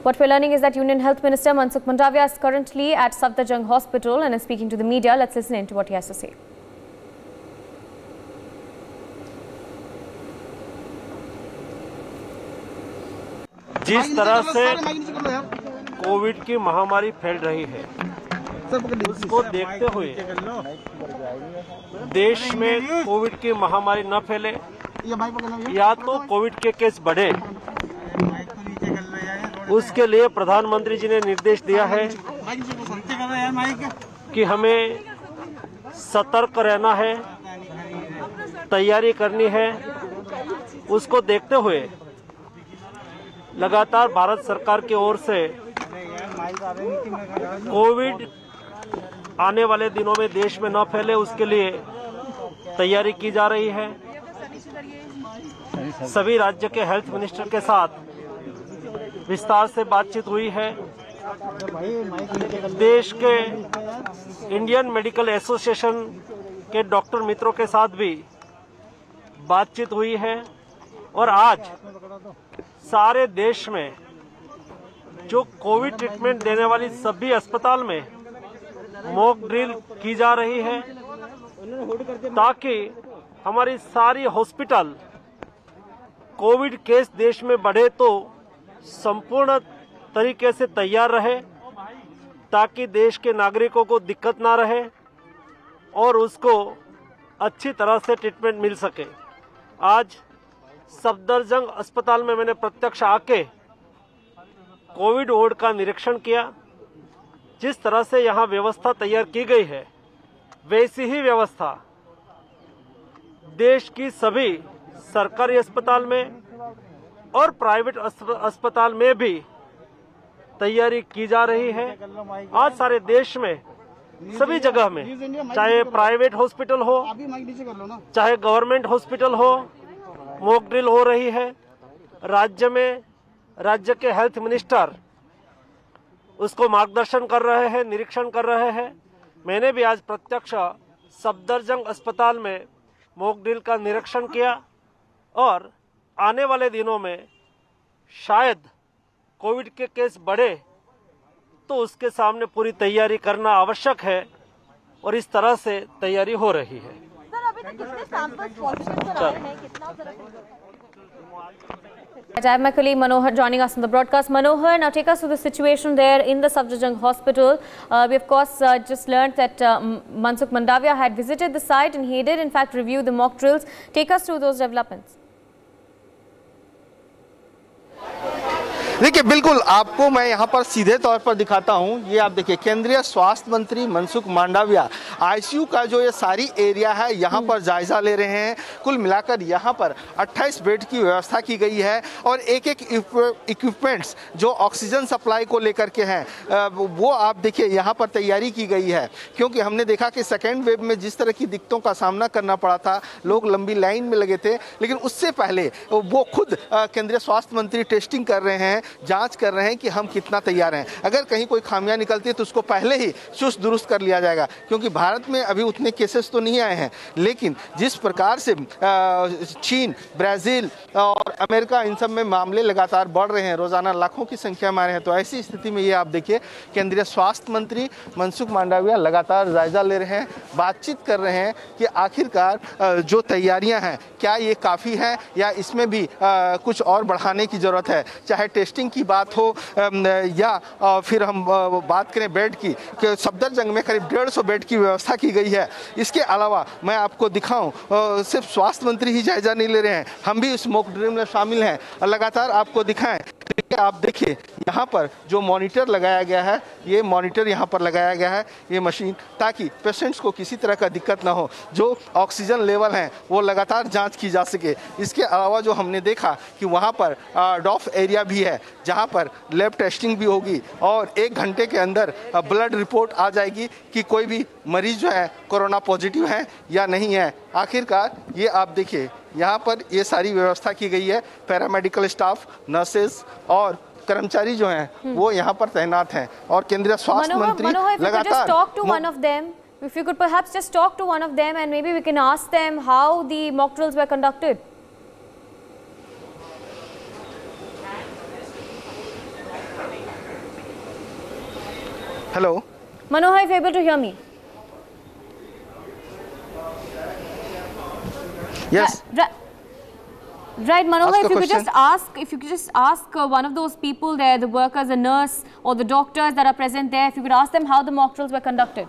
What we're learning is that Union Health Minister Mansukh Mandavia is currently at Safdarjung Hospital and is speaking to the media. Let's listen in to what he has to say. जिस तरह से Covid की महामारी फैल रही है, उसको देखते हुए देश में कोविड की महामारी न फैले या तो कोविड के केस बढ़े, उसके लिए प्रधानमंत्री जी ने निर्देश दिया है कि हमें सतर्क रहना है, तैयारी करनी है। उसको देखते हुए लगातार भारत सरकार की ओर से कोविड आने वाले दिनों में देश में न फैले, उसके लिए तैयारी की जा रही है। सभी राज्य के हेल्थ मिनिस्टर के साथ विस्तार से बातचीत हुई है। देश के इंडियन मेडिकल एसोसिएशन के डॉक्टर मित्रों के साथ भी बातचीत हुई है और आज सारे देश में जो कोविड ट्रीटमेंट देने वाली सभी अस्पताल में मॉक ड्रिल की जा रही है ताकि हमारी सारी हॉस्पिटल कोविड केस देश में बढ़े तो संपूर्ण तरीके से तैयार रहे, ताकि देश के नागरिकों को दिक्कत ना रहे और उसको अच्छी तरह से ट्रीटमेंट मिल सके। आज सफदरजंग अस्पताल में मैंने प्रत्यक्ष आके कोविड वार्ड का निरीक्षण किया। जिस तरह से यहाँ व्यवस्था तैयार की गई है, वैसी ही व्यवस्था देश की सभी सरकारी अस्पताल में और प्राइवेट अस्पताल में भी तैयारी की जा रही है। आज सारे देश में सभी जगह में, चाहे प्राइवेट हॉस्पिटल हो चाहे गवर्नमेंट हॉस्पिटल हो, मॉक ड्रिल हो रही है। राज्य में राज्य के हेल्थ मिनिस्टर उसको मार्गदर्शन कर रहे हैं, निरीक्षण कर रहे हैं। मैंने भी आज प्रत्यक्ष सफदरजंग अस्पताल में मॉक ड्रिल का निरीक्षण किया और आने वाले दिनों में शायद कोविड के केस बढ़े तो उसके सामने पूरी तैयारी करना आवश्यक है और इस तरह से तैयारी हो रही है। सर, अभी तक कितने सैंपल्स पॉजिटिव आए हैं, कितना I have my colleague Manohar joining us on the broadcast. Manohar, now take us to the situation there in the Safdarjung Hospital. We of course just learned that Mansukh Mandavia had visited the site and he did in fact review the mock drills. Take us through those developments. देखिए, बिल्कुल आपको मैं यहाँ पर सीधे तौर पर दिखाता हूँ। ये आप देखिए, केंद्रीय स्वास्थ्य मंत्री मनसुख मांडविया आईसीयू का जो ये सारी एरिया है यहाँ पर जायजा ले रहे हैं। कुल मिलाकर यहाँ पर 28 बेड की व्यवस्था की गई है और एक एक इक्विपमेंट्स जो ऑक्सीजन सप्लाई को लेकर के हैं वो आप देखिए यहाँ पर तैयारी की गई है। क्योंकि हमने देखा कि सेकेंड वेव में जिस तरह की दिक्कतों का सामना करना पड़ा था, लोग लंबी लाइन में लगे थे, लेकिन उससे पहले वो खुद केंद्रीय स्वास्थ्य मंत्री टेस्टिंग कर रहे हैं, जांच कर रहे हैं कि हम कितना तैयार हैं। अगर कहीं कोई खामियां निकलती है तो उसको पहले ही चुस्त दुरुस्त कर लिया जाएगा। क्योंकि भारत में अभी उतने केसेस तो नहीं आए हैं, लेकिन जिस प्रकार से चीन, ब्राज़ील और अमेरिका इन सब में मामले लगातार बढ़ रहे हैं, रोजाना लाखों की संख्या में आ रहे हैं, तो ऐसी स्थिति में ये आप देखिए केंद्रीय स्वास्थ्य मंत्री मनसुख मांडविया लगातार जायजा ले रहे हैं, बातचीत कर रहे हैं कि आखिरकार जो तैयारियां हैं क्या ये काफ़ी है या इसमें भी कुछ और बढ़ाने की ज़रूरत है। चाहे टेस्टिंग की बात हो या फिर हम बात करें बेड की, कि सफदरजंग में करीब 150 बेड की व्यवस्था की गई है। इसके अलावा मैं आपको दिखाऊं, सिर्फ स्वास्थ्य मंत्री ही जायजा नहीं ले रहे हैं, हम भी इस मॉक ड्रिल में शामिल हैं और लगातार आपको दिखाएं। आप देखिए यहाँ पर जो मॉनिटर लगाया गया है, ये मॉनिटर यहाँ पर लगाया गया है, ये मशीन, ताकि पेशेंट्स को किसी तरह का दिक्कत ना हो, जो ऑक्सीजन लेवल हैं वो लगातार जांच की जा सके। इसके अलावा जो हमने देखा कि वहाँ पर डॉफ एरिया भी है जहाँ पर लैब टेस्टिंग भी होगी और 1 घंटे के अंदर ब्लड रिपोर्ट आ जाएगी कि कोई भी मरीज जो है कोरोना पॉजिटिव है या नहीं है। आखिरकार ये आप देखिए यहाँ पर ये सारी व्यवस्था की गई है। पैरामेडिकल स्टाफ, नर्सेज और कर्मचारी जो हैं वो यहाँ पर तैनात हैं और केंद्रीय स्वास्थ्य मंत्री लगातार If you could perhaps just talk to one of them and maybe we can ask them how the mock drills were conducted. Hello. Manohar, if you're able to hear me. Yes. Right, Manohar, Ask a if you could question. just ask one of those people there, the workers, the nurse or the doctors that are present there, if you could ask them how the mock drills were conducted.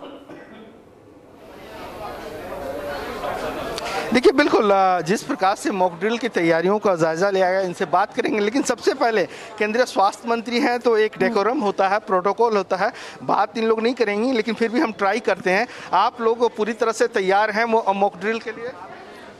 देखिए बिल्कुल जिस प्रकार से mock drill की तैयारियों का जायजा लिया गया, इनसे बात करेंगे, लेकिन सबसे पहले केंद्रीय स्वास्थ्य मंत्री हैं तो एक डेकोरम होता है, प्रोटोकॉल होता है, बात इन लोग नहीं करेंगी, लेकिन फिर भी हम ट्राई करते हैं। आप लोग पूरी तरह से तैयार हैं मॉक ड्रिल के लिए?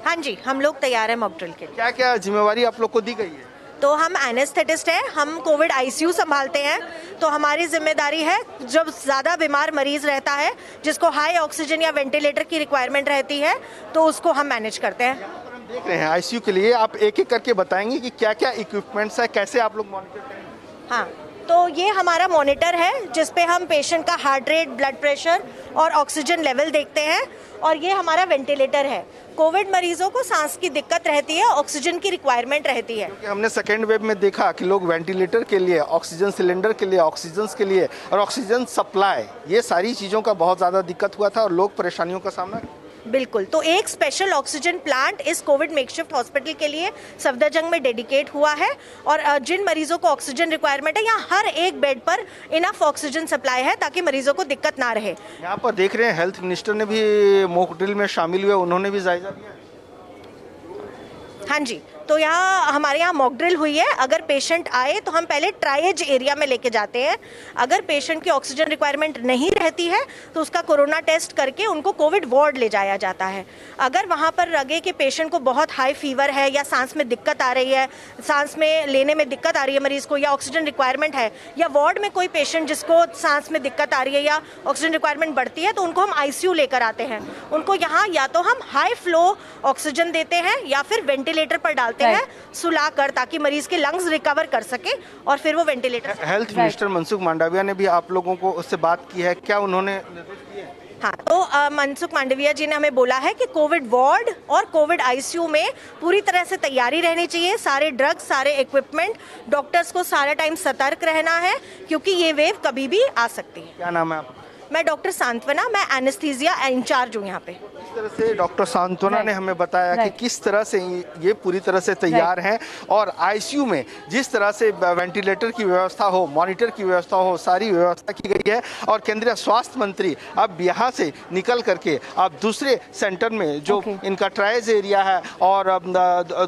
हाँ जी, हम लोग तैयार हैं मॉक ड्रिल के लिए। क्या क्या जिम्मेवारी आप लोग को दी गई है? तो हम एनेस्थेटिस्ट हैं, हम कोविड आईसीयू संभालते हैं, तो हमारी जिम्मेदारी है जब ज़्यादा बीमार मरीज रहता है जिसको हाई ऑक्सीजन या वेंटिलेटर की रिक्वायरमेंट रहती है तो उसको हम मैनेज करते हैं। हम देख रहे हैं आईसीयू के लिए, आप एक एक करके बताएंगे कि क्या क्या इक्विपमेंट्स है, कैसे आप लोग मॉनिटर करेंगे? हाँ, तो ये हमारा मॉनिटर है जिस पे हम पेशेंट का हार्ट रेट, ब्लड प्रेशर और ऑक्सीजन लेवल देखते हैं, और ये हमारा वेंटिलेटर है। कोविड मरीजों को सांस की दिक्कत रहती है, ऑक्सीजन की रिक्वायरमेंट रहती है। क्योंकि हमने सेकेंड वेव में देखा कि लोग वेंटिलेटर के लिए, ऑक्सीजन सिलेंडर के लिए, ऑक्सीजन के लिए और ऑक्सीजन सप्लाई, ये सारी चीज़ों का बहुत ज़्यादा दिक्कत हुआ था और लोग परेशानियों का सामना। बिल्कुल, तो एक स्पेशल ऑक्सीजन प्लांट इस कोविड मेकशिफ्ट हॉस्पिटल के लिए सफदरजंग में डेडिकेट हुआ है, और जिन मरीजों को ऑक्सीजन रिक्वायरमेंट है, यहाँ हर एक बेड पर इनफ ऑक्सीजन सप्लाई है ताकि मरीजों को दिक्कत ना रहे। यहाँ पर देख रहे हैं हेल्थ मिनिस्टर ने भी मॉक ड्रिल में शामिल हुए, उन्होंने भी जायजा लिया। हाँ जी, तो यहाँ हमारे यहाँ मॉक ड्रिल हुई है। अगर पेशेंट आए तो हम पहले ट्राइएज एरिया में लेके जाते हैं। अगर पेशेंट की ऑक्सीजन रिक्वायरमेंट नहीं रहती है तो उसका कोरोना टेस्ट करके उनको कोविड वार्ड ले जाया जाता है। अगर वहाँ पर लगे कि पेशेंट को बहुत हाई फीवर है या सांस में दिक्कत आ रही है, सांस में लेने में दिक्कत आ रही है मरीज को, या ऑक्सीजन रिक्वायरमेंट है, या वार्ड में कोई पेशेंट जिसको सांस में दिक्कत आ रही है या ऑक्सीजन रिक्वायरमेंट बढ़ती है, तो उनको हम आईसीयू लेकर आते हैं। उनको यहाँ या तो हम हाई फ्लो ऑक्सीजन देते हैं या फिर वेंटिलेटर पर डालते हैं सुलाकर, ताकि मरीज के लंग्स रिकवर कर सके और फिर वो ventilator. Health minister Mansukh Mandaviya ने भी आप लोगों को उससे बात की है, क्या उन्होंने निर्देश दिए? हाँ, तो मनसुख मांडविया जी ने हमें बोला है कि कोविड वार्ड और कोविड आईसीयू में पूरी तरह से तैयारी रहनी चाहिए, सारे ड्रग्स, सारे इक्विपमेंट, डॉक्टर्स को सारा टाइम सतर्क रहना है क्योंकि ये वेव कभी भी आ सकती है। क्या नाम है आपका? मैं डॉक्टर सांत्वना, मैं एनेस्थीसिया इंचार्ज हूँ यहाँ पे। इस तरह से डॉक्टर सांत्वना ने हमें बताया कि किस तरह से ये पूरी तरह से तैयार हैं, और आईसीयू में जिस तरह से वेंटिलेटर की व्यवस्था हो, मॉनिटर की व्यवस्था हो, सारी व्यवस्था की गई है। और केंद्रीय स्वास्थ्य मंत्री अब यहाँ से निकल करके अब दूसरे सेंटर में जो इनका ट्राइज एरिया है और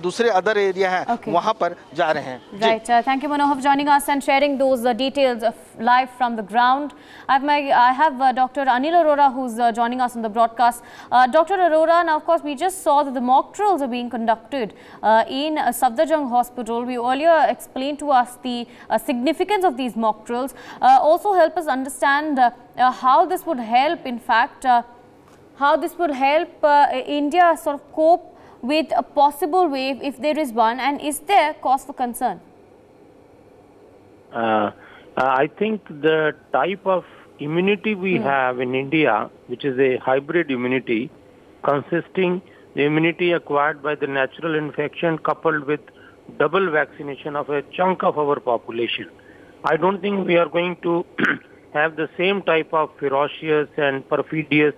दूसरे अदर एरिया है वहाँ पर जा रहे हैं। Right, thank you Manohar for joining us and sharing those details of live from the ground. I have Dr. Anil Arora who's joining us on the broadcast. Dr. Arora, now of course we just saw that the mock drills are being conducted in Safdarjung Hospital. We earlier explained to us the significance of these mock drills. Also help us understand how this would help, in fact, how this would help India sort of cope with a possible wave if there is one, and is there cause for concern? I think the type of immunity we have in India, which is a hybrid immunity, consisting the immunity acquired by the natural infection coupled with double vaccination of a chunk of our population. I don't think we are going to have the same type of ferocious and perfidious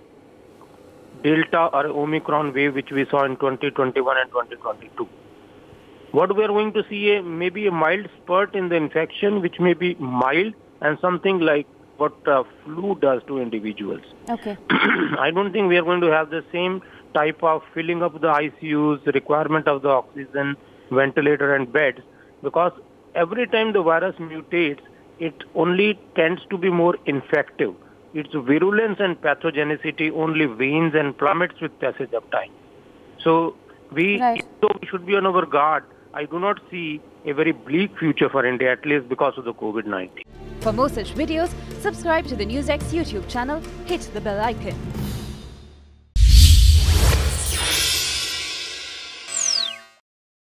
Delta or Omicron wave which we saw in 2021 and 2022. What we are going to see maybe a mild spurt in the infection, which may be mild and something like what flu does to individuals. Okay. I don't think we are going to have the same type of filling up the ICUs, requirement of the oxygen, ventilator and beds, because every time the virus mutates, it only tends to be more infective. Its virulence and pathogenicity only wanes and plummets with passage of time. So we should be on our guard. I do not see a very bleak future for India, at least because of the COVID-19. For more such videos, subscribe to the NewsX YouTube channel, hit the bell icon.